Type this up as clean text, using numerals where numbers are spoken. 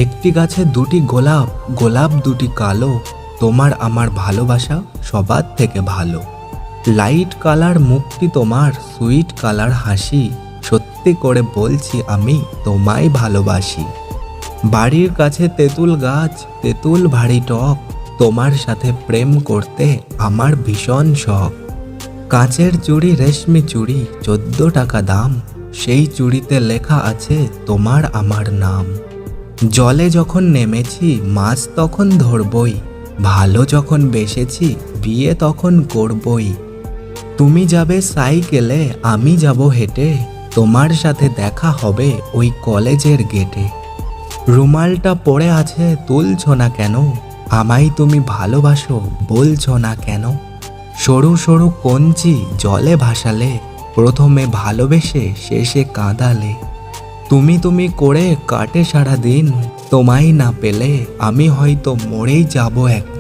একটি গাছে দুটি গোলাপ, গোলাপ দুটি কালো, তোমার আমার ভালোবাসা সবার থেকে ভালো। লাইট কালার মুখটি তোমার, সুইট কালার হাসি, সত্যি করে বলছি আমি তোমায় ভালোবাসি। বাড়ির কাছে তেঁতুল গাছ, তেঁতুল ভারী টক, তোমার সাথে প্রেম করতে আমার ভীষণ শখ। কাঁচের চুড়ি, রেশমি চুড়ি, 14 টাকা দাম, সেই চুড়িতে লেখা আছে তোমার আমার নাম। জলে যখন নেমেছি মাছ তখন ধরবই, ভালো যখন বেসেছি বিয়ে তখন করবই। তুমি যাবে সাইকেলে, আমি যাব হেঁটে, তোমার সাথে দেখা হবে ওই কলেজের গেটে। রুমালটা পড়ে আছে, তুলছো না কেন? আমায় তুমি ভালোবাসো, বলছো না কেন? সরু সরু কঞ্চি জলে ভাসালে, প্রথমে ভালোবেসে শেষে কাঁদালে। তুমি তুমি করে কাটে সারা দিন, তোমায় না পেলে আমি হয়তো মরেই যাব একদিন।